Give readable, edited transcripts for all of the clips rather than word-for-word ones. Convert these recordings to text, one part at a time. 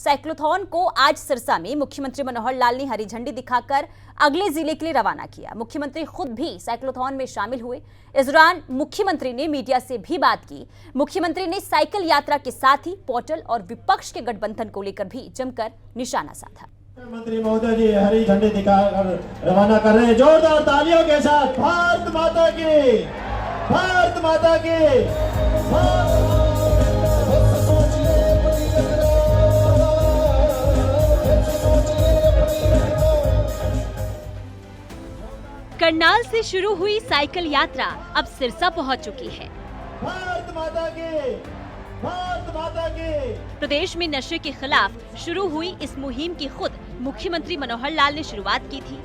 Cyclothon को आज सिरसा में मुख्यमंत्री मनोहर लाल ने हरी झंडी दिखाकर अगले जिले के लिए रवाना किया। मुख्यमंत्री खुद भी साइक्लोथॉन में शामिल हुए। इस दौरान मुख्यमंत्री ने मीडिया से भी बात की। मुख्यमंत्री ने साइकिल यात्रा के साथ ही पोर्टल और विपक्ष के गठबंधन को लेकर भी जमकर निशाना साधा। मुख्यमंत्री महोदय जी हरी झंडी दिखाकर रवाना कर रहे हैं। जोरदार तालियों के साथ भारत माता की, भारत माता की। करनाल से शुरू हुई साइकिल यात्रा अब सिरसा पहुंच चुकी है। भारत माता की, भारत माता की। प्रदेश में नशे के खिलाफ शुरू हुई इस मुहिम की खुद मुख्यमंत्री मनोहर लाल ने शुरुआत की थी।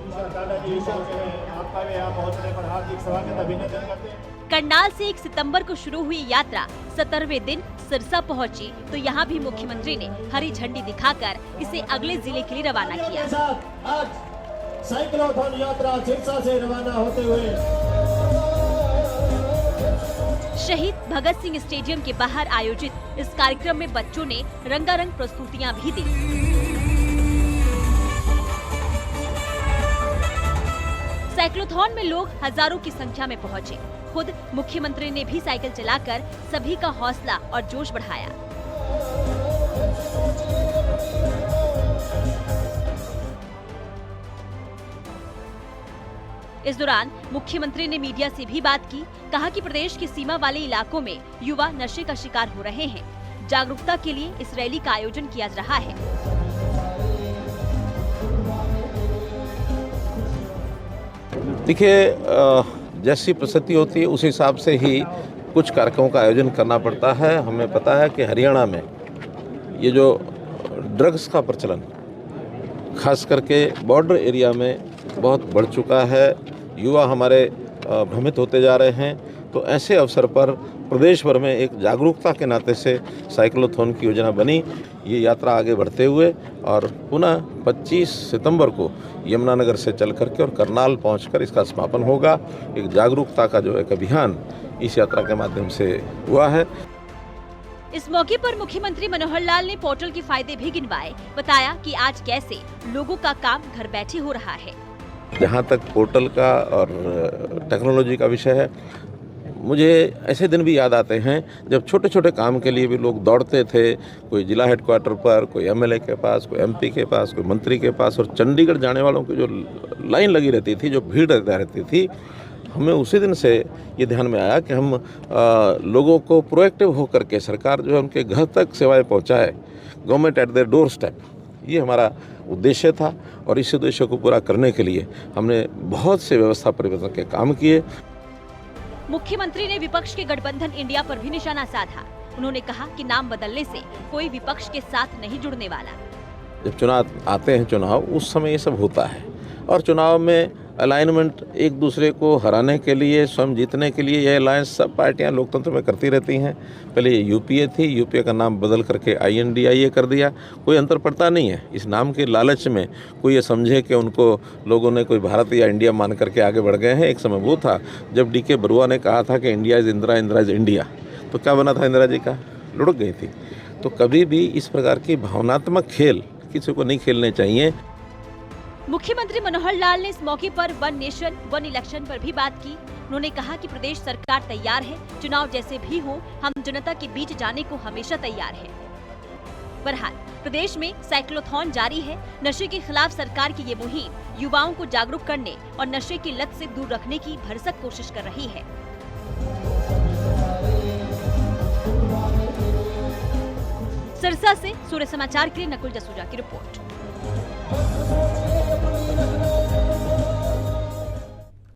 करनाल से 1 सितंबर को शुरू हुई यात्रा 17वें दिन सिरसा पहुंची तो यहां भी मुख्यमंत्री ने हरी झंडी दिखाकर इसे अगले जिले के लिए रवाना किया। साइक्लोथॉन यात्रा सिरसा से रवाना होते हुए शहीद भगत सिंह स्टेडियम के बाहर आयोजित इस कार्यक्रम में बच्चों ने रंगारंग प्रस्तुतियां भी दी। साइक्लोथॉन में लोग हजारों की संख्या में पहुंचे। खुद मुख्यमंत्री ने भी साइकिल चलाकर सभी का हौसला और जोश बढ़ाया। इस दौरान मुख्यमंत्री ने मीडिया से भी बात की। कहा कि प्रदेश के सीमा वाले इलाकों में युवा नशे का शिकार हो रहे हैं। जागरूकता के लिए इस रैली का आयोजन किया जा रहा है। देखिए, जैसी परिस्थिति होती है उस हिसाब से ही कुछ कार्यक्रमों का आयोजन करना पड़ता है। हमें पता है कि हरियाणा में ये जो ड्रग्स का प्रचलन खास करके बॉर्डर एरिया में बहुत बढ़ चुका है। युवा हमारे भ्रमित होते जा रहे हैं। तो ऐसे अवसर पर प्रदेश भर में एक जागरूकता के नाते से साइक्लोथॉन की योजना बनी। ये यात्रा आगे बढ़ते हुए और पुनः 25 सितंबर को यमुनानगर से चल करके और करनाल पहुंचकर इसका समापन होगा। एक जागरूकता का जो एक अभियान इस यात्रा के माध्यम से हुआ है। इस मौके पर मुख्यमंत्री मनोहर लाल ने पोर्टल के फायदे भी गिनवाए। बताया कि आज कैसे लोगों का काम घर बैठे हो रहा है। जहाँ तक पोर्टल का और टेक्नोलॉजी का विषय है, मुझे ऐसे दिन भी याद आते हैं जब छोटे छोटे काम के लिए भी लोग दौड़ते थे। कोई जिला हेडक्वार्टर पर, कोई एमएलए के पास, कोई एमपी के पास, कोई मंत्री के पास, और चंडीगढ़ जाने वालों की जो लाइन लगी रहती थी, जो भीड़ रहती थी, हमें उसी दिन से ये ध्यान में आया कि हम लोगों को प्रोएक्टिव होकर के सरकार जो है उनके घर तक सेवाएं पहुंचाए। Government at their door step, ये हमारा उद्देश्य था और इस उद्देश्य को पूरा करने के लिए हमने बहुत से व्यवस्था परिवर्तन के काम किए। मुख्यमंत्री ने विपक्ष के गठबंधन इंडिया पर भी निशाना साधा। उन्होंने कहा कि नाम बदलने से कोई विपक्ष के साथ नहीं जुड़ने वाला। जब चुनाव आते हैं, चुनाव उस समय ये सब होता है और चुनाव में अलाइनमेंट एक दूसरे को हराने के लिए, स्वयं जीतने के लिए यह अलायंस सब पार्टियां लोकतंत्र में करती रहती हैं। पहले ये यूपीए थी, यूपीए का नाम बदल करके INDIA कर दिया। कोई अंतर पड़ता नहीं है। इस नाम के लालच में कोई ये समझे कि उनको लोगों ने कोई भारत या इंडिया मान करके आगे बढ़ गए हैं। एक समय वो था जब DK बरुआ ने कहा था कि India is Indira, Indira is India. तो क्या बना था इंदिरा जी का? लुढ़क गई थी। तो कभी भी इस प्रकार की भावनात्मक खेल किसी को नहीं खेलने चाहिए। मुख्यमंत्री मनोहर लाल ने इस मौके पर वन नेशन वन इलेक्शन पर भी बात की। उन्होंने कहा कि प्रदेश सरकार तैयार है, चुनाव जैसे भी हो हम जनता के बीच जाने को हमेशा तैयार है। बहरहाल प्रदेश में साइक्लोथॉन जारी है। नशे के खिलाफ सरकार की ये मुहिम युवाओं को जागरूक करने और नशे की लत से दूर रखने की भरसक कोशिश कर रही है। सिरसा से सूर्य समाचार के लिए नकुल जसूजा की रिपोर्ट।